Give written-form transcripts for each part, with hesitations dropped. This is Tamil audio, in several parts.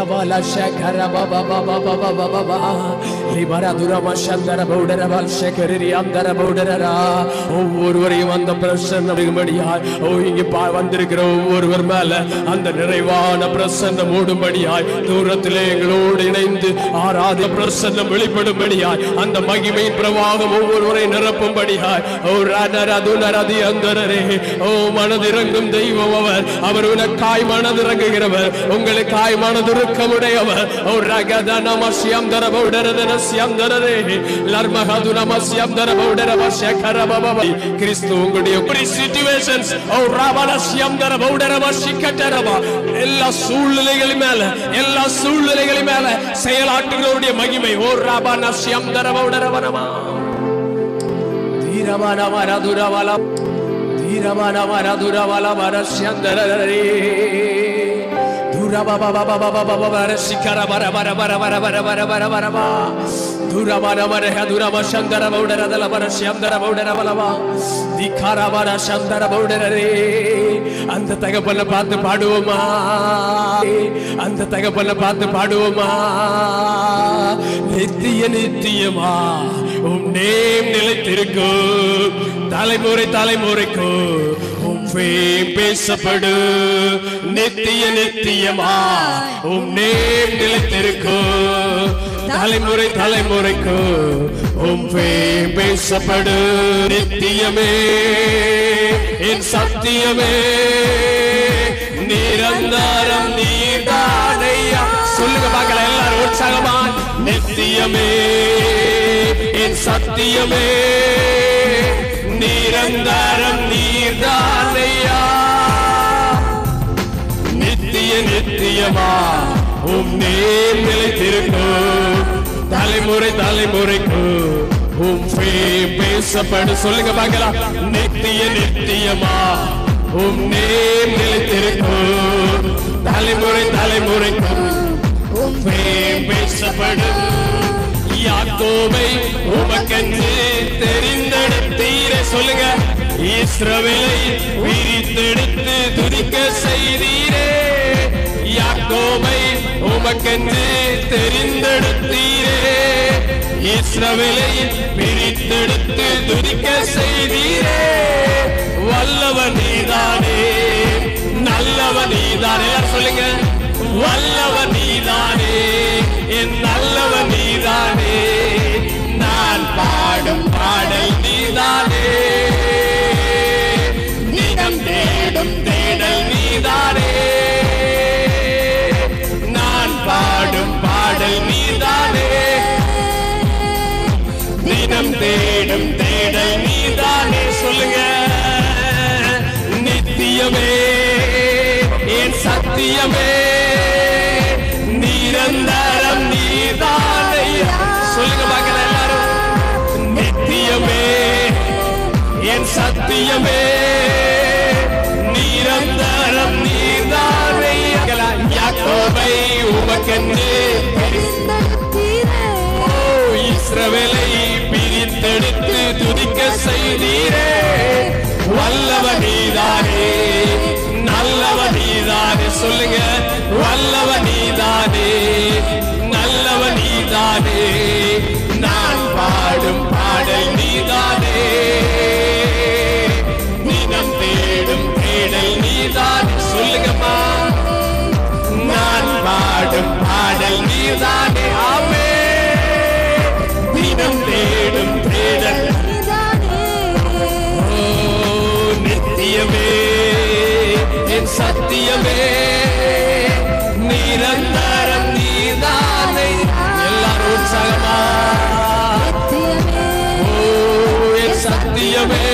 Bala shakara baba baba baba baba libara durama shandara bowdara bal shakari andara bowdara ஒவ்வொருவரையும் அந்த பிரசன்னமடியாய் இங்கே வந்திருக்கிற ஒவ்வொருவர் மேல அந்த நிறைவான பிரசன்னம் மூடும்படியாய் தூரத்திலே எங்களோடு இணைந்து ஆராத பிரசன்னம் வெளிப்படும்படியாய் அந்த மகிமையின் பிரவாகம் ஒவ்வொருவரை நிரப்பும்படியாய் மனதிறங்கும் தெய்வம் அவர் உனக்காய் மனதிறங்குகிறவர் உங்களுக்காய் மனதிறக்கமுடையவர் கிறிஸ்து உங்களுடைய சிச்சுவேஷன்ஸ் எல்லா சூழ்நிலைகளின் மேல எல்லா சூழ்நிலைகளின் மேல செயலாற்றுகிறவருடைய மகிமை ஓ ராபானா சியம் தரவனமா தீரமானவர துரவல தீரமானவர துரவல வரஸ்யந்தரரே துரபா பாபா பாபா பாபா வரசிகர வர வர வர வர வர வர வர வரவா துரமானவர ஹதுரம சந்தர பௌடரதல வரஸ்யந்தர பௌடரவலவா திகாரவர சந்தர பௌடரரே அந்த தகப்பனை பார்த்து பாடுவோமா அந்த தகப்பனை பார்த்து பாடுவோமா நித்திய நித்தியமா உம் நேம் நிலைத்திருக்கும் தலைமுறை தலைமுறைக்கு உம் பேர் பேசப்படு நித்திய நித்தியமா உம் நேம் நிலைத்திருக்கும் தலைமுறை தலைமுறைக்கு உம் பேர் பேசப்படு நித்தியமே என் சத்தியமே நிரந்தரம் நீதானையா சொல்லுங்க பார்க்கல எல்லாரும் உற்சாகமா நித்தியமே என் சத்தியமே நிரந்தரம் நீதானையா நித்திய நித்தியமா உம் நேர் நிலைத்திருக்கும் தலைமுறை தலைமுறைக்கு உம் பேர் பேசப்படு சொல்லுங்க பார்க்கலாம் நித்திய நித்தியமா உம் நேர் நிலைத்திருக்கும் தலைமுறை தலைமுறைக்கு உம் பேர் பேசப்படு யாக்கோபை உமக்கென்று தெரிந்தெடுத்தீரே சொல்லுங்க இஸ்ரவேலை பிரித்தெடுத்து துதிக்க செய்தீரே யாக்கோபை உமக்கென்று தெரிந்தெடுத்தீரே இஸ்ரவேலை பிரித்தெடுத்து துதிக்க செய்தீரே வல்லவன் நீதானே நல்லவன் நீதானே எல்லாரும் சொல்லுங்க வல்லவன் நீதானே என் நல்லவன் நீதானே நான் பாடும் பாடல் நீதானே தினம் தேடும் தேடல் நீதானே நான் பாடும் பாடல் நீதானே தினம் தேடும் தேடல் நீதானே சொல்லுங்க நித்தியமே என் சத்தியமே நிரந்தரம் நீதானே சொல்லுங்க பார்க்கல எல்லாரும் நித்தியமே என் சத்தியமே நிரந்தரம் நீதானே யாக்கோபை உமக்கென்று இஸ்ரவேலை பிரித்தெடுத்து துதிக்க செய்தீரே வல்லவ நீதானே நல்லவ நீதானே சொல்லுங்க வல்லவ நீதானே நல்லவ நீதானே நான் பாடும் பாடல் நீதானே தினம் தேடும் தேடல் நீதானே சொல்லுங்கம்மா நான் பாடும் பாடல் நீதானே ஆமே தினம் தேடும் தேடல் நித்தியமே என் சத்தியமே நிரந்தரம் நீதானே எல்லாரும் உற்சாகமா என் சத்தியமே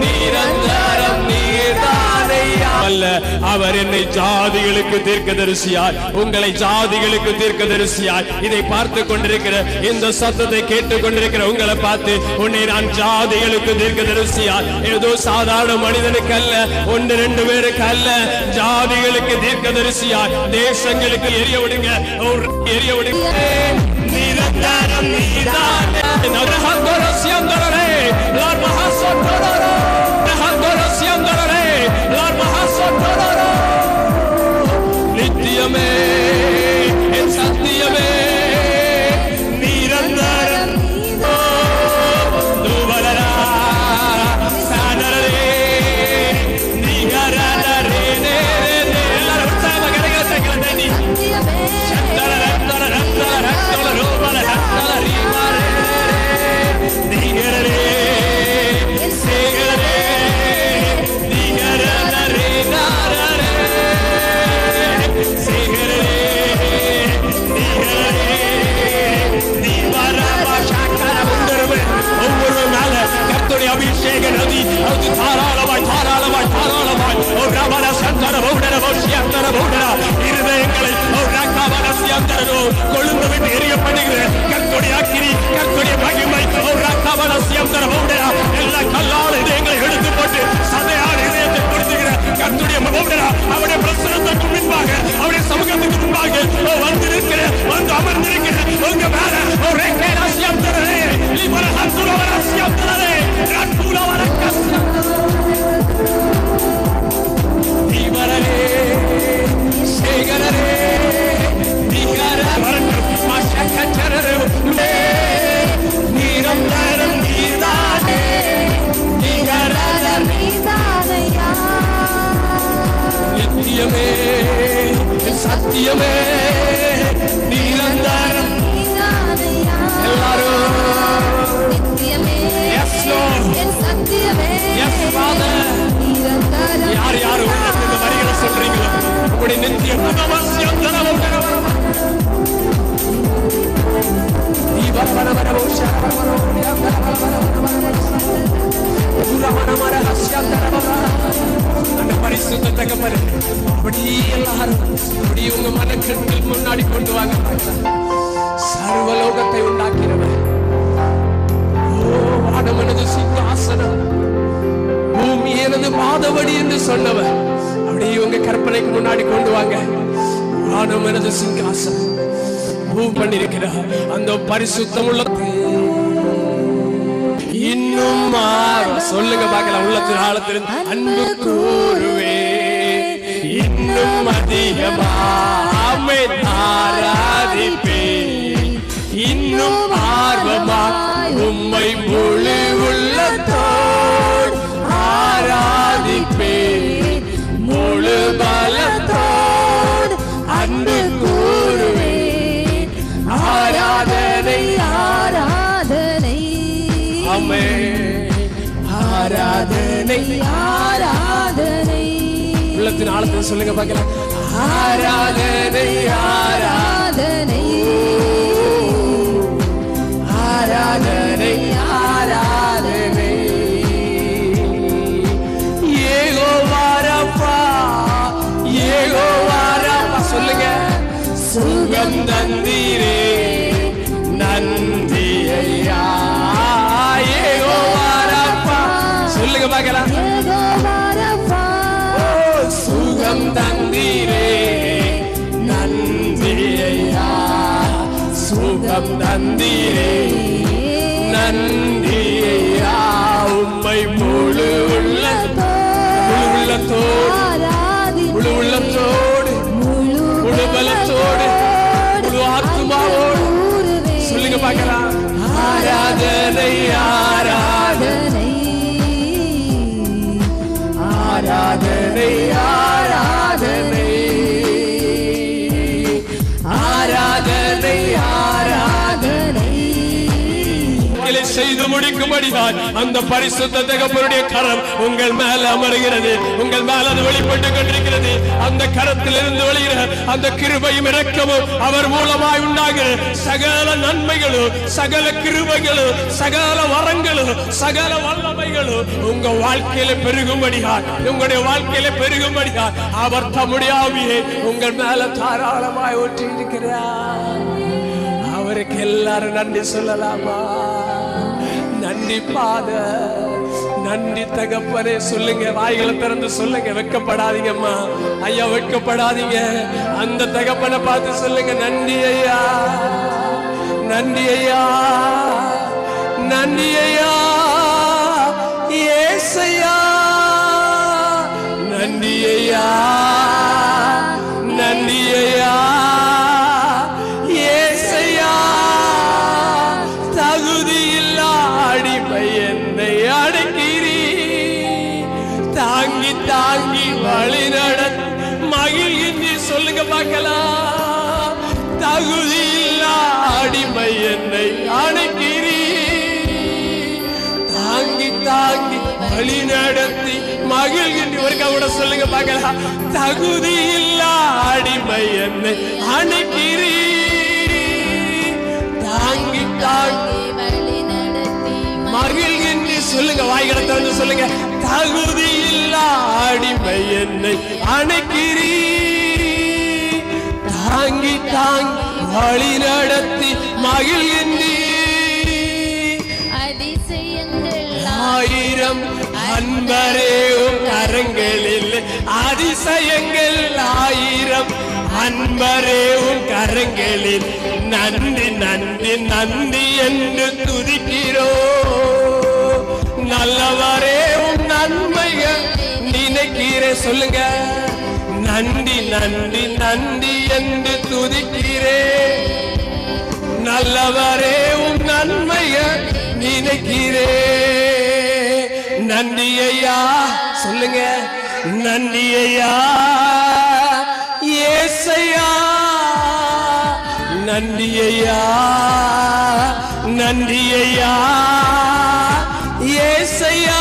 நிரந்தரம் நீதானே அவர் என்னை ஜாதிகளுக்கு தீர்க்கதரிசியாய் உங்களை ஜாதிகளுக்கு தீர்க்கதரிசியாய் இதை பார்த்து கொண்டிருக்கிற இந்த சத்தத்தை கேட்டுக் கொண்டிருக்கிற உங்களை பார்த்து உன்னை நான் ஜாதிகளுக்கு தீர்க்கதரிசியாய் ஏதோ சாதாரண மனிதனுக்கு அல்ல ஒன்று ரெண்டு பேருக்கு அல்ல ஜாதிகளுக்கு தீர்க்கதரிசியாய் தேசங்களுக்கு எரிய விடுங்க எரிய விடுங்க நிரந்தரம் நீதானே நரஹந்தரஸ்யந்தரே லார்மஹசந்தரே நரஹந்தரஸ்யந்தரே தாராளமாய் தாராளமாய் தாராளமாய் இருதயங்களை கொழுந்து விட்டு எரியப்படுகிற கர்த்தருடைய அக்கினி, கர்த்தருடைய மகிமை எல்லா கல்லால் இதயங்களை எடுத்து போட்டு சதையான இதயத்தை கொடுத்துகிற கர்த்தருடைய அவருடைய பிரசனத்துக்கு முன்பாக, அவருடைய சமூகத்துக்கு முன்பாக வந்திருக்கிற, வந்து அமர்ந்திருக்கிற உங்க மேல ஒரு கேலாசியம் தரே லிபர ஹந்துரவரசியம் தரே ரட்டுலவரக்கஸ்யம் லிபரே சேகரே நிகர மஷக்கச்சரே நீரம் தரம் நீதானே நிகர நீதானையா நித்தியமே சத்தியமே நிரந்தரம் நீதானையா எல்லாரும் நித்தியமே yes lord சத்தியமே yes father நிரந்தரம் யார் யார் இந்த வரிகளை சொல்றீங்களோ உங்களுடைய நித்திய அவசியம் தரவும் அந்த பரிசுத்த தகப்பனே அப்படியே எல்லாரும் அப்படியே உங்க மனக்கண்கள் முன்னாடி கொண்டு வாங்க. சர்வலோகத்தை உண்டாக்கிறவர், வானம் எனது சிங்காசனம், பூமி எனது பாதபடி என்று சொன்னவர் அப்படியே உங்க கற்பனைக்கு முன்னாடி கொண்டு வாங்க. வானம் எனது சிங்காசனம், பூமி பண்ணிருக்கிறார் அந்த பரிசுத்தம் உள்ள இன்னும் சொல்லுங்க பார்க்கலாம். உள்ளத்தின் ஆழத்தில் அன்பு கூறுவே இன்னும் அதிகமாமே ஆராதிப்பே இன்னும் ஆர்வமா உம்மை முழு உள்ளத்தோடு ஆராதிப்பே முழு பலத்தோடு அன்பு கூறுவே ஆராதனை ஆராதனை ஆராதனை ஆராதனை உள்ளத்தின் ஆழத்தில் சொல்லுங்க பார்க்கலாம். ஆராதனை ஆராதனை ஆராதனை ஆராதனை யெகோவா ரப்பா யெகோவா ரப்பா சொல்லுங்க. சுகம் தந்தீரே நன்றி ஐயா சொல்லுங்க பார்க்கலாம். சுகம் தந்தீரே நன்றி ஐயா சுகம் தந்தீரே நன்றி ஐயா உம்மை முழு உள்ளத்தோடு முழு உள்ளத்தோடு முழு பலத்தோடு முழு ஆத்துமாவோடு சொல்லுங்க பார்க்கலாம். ஆராதனை ஆராதனை ஆராதனை ஆராதனை ஆராதனை ஆராதனை செய்து முடிக்கும்படிதான் அந்த பரிசுத்த தகப்பனுடைய கரம் உங்கள் மேல அமர்கிறது. உங்கள் மேல அது வெளிப்பட்டு கொண்டிருக்கிறது. அந்த கரத்திலிருந்து வெளியிற அந்த கிருபையும் இரக்கமும் அவர் மூலமாய் உண்டாகிற சகல நன்மைகளும் சகல கிருபைகளும் சகல வரங்களும் சகல வல்லமைகளும் உங்க வாழ்க்கையில பெருகும்படியால் உங்களுடைய வாழ்க்கையில பெருகும்படியால் அவர் தம்முடைய ஆவியை உங்கள் மேல தாராளமாய் ஊற்றி இருக்கிறார். அவருக்கு எல்லாரும் நன்றி சொல்லலாமா? நன்றி பாதர், நன்றி தகப்பனே. சொல்லுங்க, வாய்களை திறந்து சொல்லுங்க. வெட்கப்படாதீங்கம்மா ஐயா, வெட்கப்படாதீங்க. அந்த தகப்பனை பார்த்து சொல்லுங்க, நன்றி ஐயா நன்றி ஐயா நன்றி ஐயா ஏசையா நன்றி ஐயா நன்றி ஐயா ஏசையா தகுதியில்லா அடிமை என்னை அடக்கிறீ தாங்கி தாங்கி வழி நடத்த மகிழ்கின்றி சொல்லுங்க பார்க்கலாம். தகுதியில்லா அடிமை என்னை அடக்கிறீ தாங்கி தாங்கி வழி நடத்தி மகிழ்கின்றி ஒருக்கா கூட சொல்லுங்க பார்க்கலாம். தகுதியில்லா அடிமை என்னை அடக்கிறீ தாங்கி தாங்கி வழி நடத்தி மகிழ்கின்றி சொல்லுங்க. வாய்களை திறந்து சொல்லுங்க. என்னை அணைக்கிறீ, தாங்கி தாங்கி வழி நடத்தி மகிழ்கின்றீ. அதிசயங்கள் ஆயிரம் அன்பரே உம் கரங்களில், அதிசயங்கள் ஆயிரம் அன்பரே உம் கரங்களில். நன்றி நன்றி நன்றி என்று துதிக்கிறோ. நல்லவரே உம் நன்மைகள் நினைக்கிறே. சொல்லுங்க, நன்றி நன்றி நன்றி என்று துதிக்கிறே. நல்லவரே உம் நன்மைகள் நினைக்கிறே. நன்றி ஐயா. சொல்லுங்க, நன்றி ஐயா ஏசையா. நன்றி ஐயா, நன்றி ஐயா ஏசையா.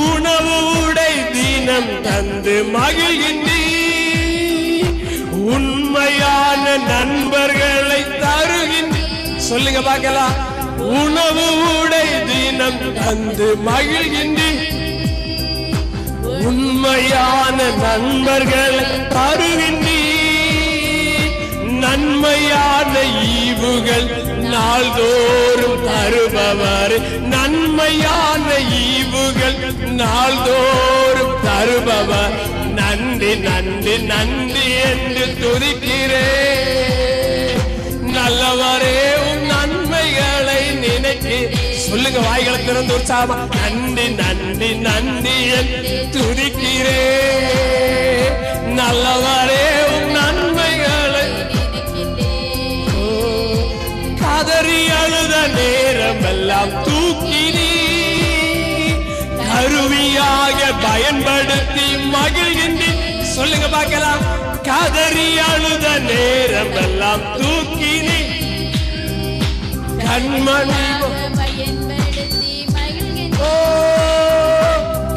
உணவு உடை தினம் தந்து மகிழ்கின்றீ, உண்மையான நண்பர்களை தருகின்றீ. சொல்லுங்க பார்க்கலாம், உணவு உடை தினம் தந்து மகிழ்கின்றீ, உண்மையான நண்பர்களை தருகின்றீ. நன்மையான ஈவுகள் நாள்தோறும் தருபவர், நன்மையான ஈவுகள் நாள்தோறும் தருபவர். நன்றி நன்றி நன்றி என்று துதிக்கிறே. நல்லவரே உம் நன்மைகளை நினைக்கிறே. சொல்லுங்க, வாய்களை திறந்து உற்சாகமா, நன்றி நன்றி நன்றி என்று துதிக்கிறே. நல்லவரே உம் நன்மைகளை. கதறி அழுத நேரம் எல்லாம் தூக்கினீ, கருவியாக பயன்படுத்தி மகிழ்கின்றீ. சொல்லுங்க பார்க்கலாம், கதறி அழுத நேரம் எல்லாம் தூக்கினீ, கண்மணி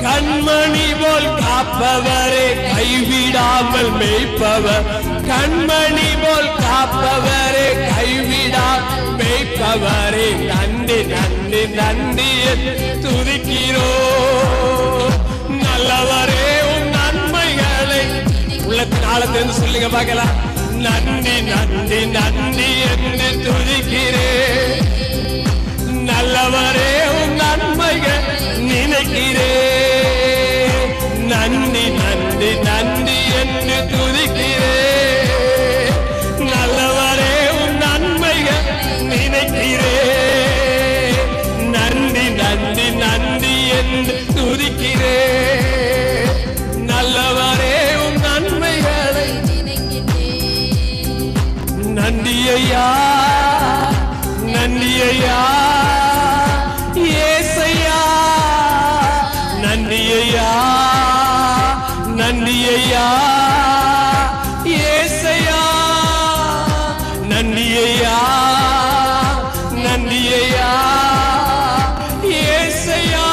கண்மணி போல் காப்பவரே, கைவிடாமல் மேய்ப்பவர். கண்மணி போல் காப்பவரே, கைவிடாமல் மேய்ப்பவரே. நன்றி நன்றி நன்றி துதிக்கிறோ. நல்லவரே உம் நன்மைகளை உள்ளத்தின் ஆழத்திலிருந்து சொல்லுங்க பார்க்கலாம், நன்றி நன்றி நன்றி என்று துதிக்கிறே. நல்லவரே உம் நன்மைகள் நினைக்கிறே. நன்றி நன்றி நன்றி என்று துதிக்கிறே. நல்லவரே உம் நன்மைகள் நினைக்கிறே. நன்றி நன்றி நன்றி என்று துதிக்கிறே. நல்லவரே உம் நன்மைகளை. நன்றி ஐயா, நன்றி ஐயா ஏசையா. நன்றி ஐயா, நன்றி ஐயா ஏசையா. நன்றி ஐயா, நன்றி ஐயா ஏசையா.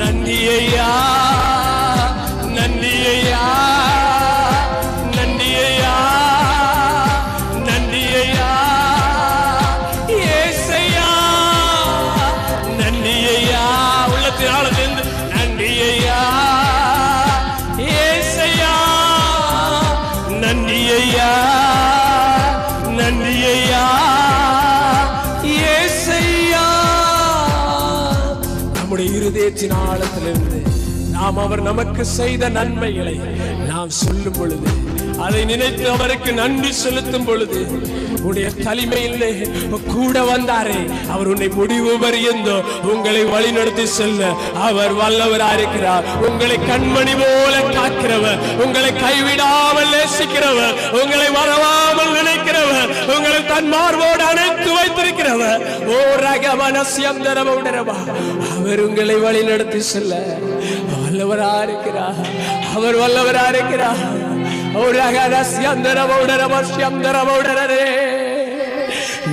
நன்றி ஐயா, நன்றி ஐயா, நன்றி ஐயா, நன்றி ஐயா ஏசையா. நன்றி ஐயா. உள்ளத்தின் ஆழத்திலிருந்து நன்றி ஐயா ஏசையா. நன்றி ஐயா, நன்றி ஐயா ஏசையா. நம்முடைய இருதயத்தின் ஆழத்திலிருந்து நாம் அவர் நமக்கு செய்த நன்மைகளை நாம் சொல்லும் பொழுது, அதை நினைத்து அவருக்கு நன்றி செலுத்தும் பொழுது, உன்னுடைய தலைமையிலே கூட வந்தாரே, அவர் உன்னை முடிவு பரியந்தோ உங்களை வழிநடத்தி செல்ல அவர் வல்லவராயிருக்கிறார். உங்களை கண்மணி போல காக்கிறவர், உங்களை கைவிடாமல் நேசிக்கிறவர், உங்களை மறவாமல் நினைக்கிறவர், உங்களை தன் மார்போடு அணைத்து வைத்திருக்கிறவர். ஓ ரகமனசியம் தரவுடரவா, அவர் உங்களை வழிநடத்தி செல்ல வல்லவராயிருக்கிறார். அவர் வல்லவராயிருக்கிறார்.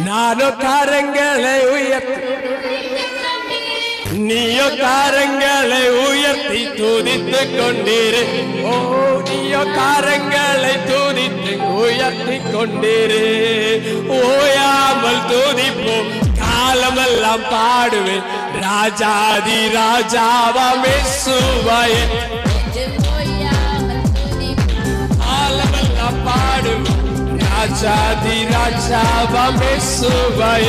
நானோ காரங்களை உயர்த்தி, நீயோ காரங்களை உயர்த்தி துதித்துக் கொண்டீரு. ஓ நீயோ காரங்களை துதித்து உயர்த்தி கொண்டீரு. ஓயாமல் துதிப்போம், காலமெல்லாம் பாடுவேன் ராஜாதி ராஜாவாம் இயேசுவை ஆலமெல்லாம் பாடும். ராஜாதி ராஜாவாம் இயேசுவை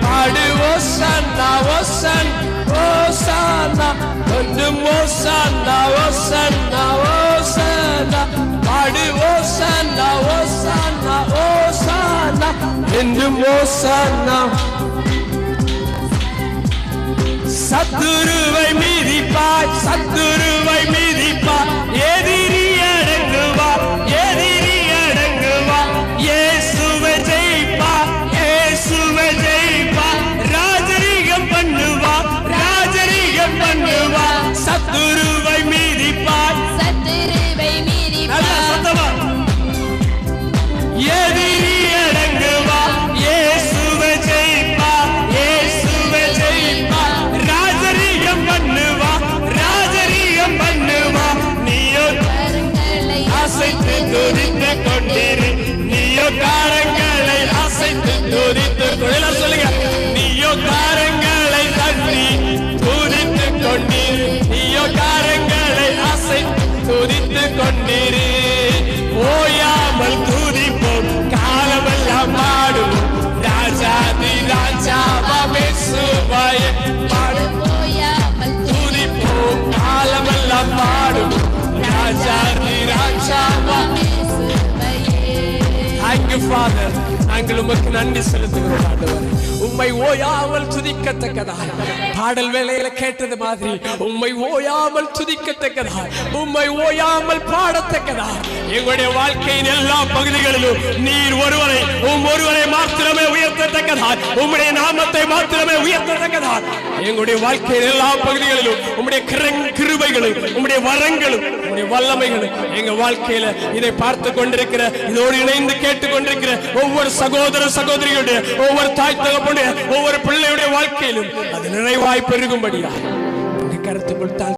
பாடு. ஓசன்னா ஓசன்னா ஓசன்னா கொஞ்சம் ஓசன்னா ஓசன்னா ஓசன்னா பாடு. ஓசன்னா ஓசன்னா ஓசன்னா என்றும் ஓசன்னா. சத்துருவை மிதிப்பாய் சத்துருவை மிதிப்பாய் எதிரி அடங்குவார் எதிரி அடங்குவார். இயேசுவை ஜெயிப்பார் இயேசுவை ஜெயிப்பார். ராஜரீகம் பண்ணுவார் ராஜரீகம் பண்ணுவார். சத்துருவை மிதிப்பாய் சத்துருவை மிதிப்பாய் சத்தமா எதிரி அடங்குவார் இயேசுவை ஜெயிப்பார் இயேசுவை ஜெயிப்பார். ராஜரீகம் பண்ணுவா ராஜரீகம் பண்ணுவா. நீயோ அசைத்து துதித்து கொண்டிரு. நீயோ காரங்களை அசைத்து துதித்து சொல்லுங்க. நீயோ காரங்களை தட்டி துதித்து கொண்டிரு. நீயோ காரங்களை அசைத்து துதித்து கொண்டிரு. ஓயாமல் துதிப்போம் காலமெல்லாம் பாடுவோம். ராஜாதி ராஜாவாம் இயேசுவை பாடும். துதிப்போம் காலமெல்லாம் பாடுவோம். ராஜாதி ராஜாவாம் இயேசுவை. Thank you Father. நாங்கள் உமக்கு நன்றி செலுத்துகிறோம் ஆண்டவரே. உம்மை ஓயாமல் துதிக்கத்தக்கதாய் பாடல் வேளையில கேட்டது மாதிரி உம்மை ஓயாமல் துதிக்கத்தக்கதாய் உம்மை ஓயாமல் பாடத்தக்கதாய் எங்களுடைய வாழ்க்கையின் எல்லா பகுதிகளிலும் நீர் ஒருவரை ஒருவரை மாத்திரமே உயர்த்தத்தக்கதாய் உம்முடைய நாமத்தை மாத்திரமே உயர்த்தத்தக்கதாய் எங்களுடைய வாழ்க்கையின் எல்லா பகுதிகளிலும் உம்முடைய கிருபைகளும் உம்முடைய வரங்களும் உம்முடைய வல்லமைகளும் எங்க வாழ்க்கையில இதை பார்த்து கொண்டிருக்கிற இதோடு இணைந்து கேட்டுக் கொண்டிருக்கிற ஒவ்வொரு சகோதர சகோதரிகளுடைய ஒவ்வொரு தாய் தகப்பனுடைய ஒவ்வொரு பிள்ளையுடைய வாழ்க்கையிலும் அது நிறைவாய் பெருகும்படியா கருத்துக்குள்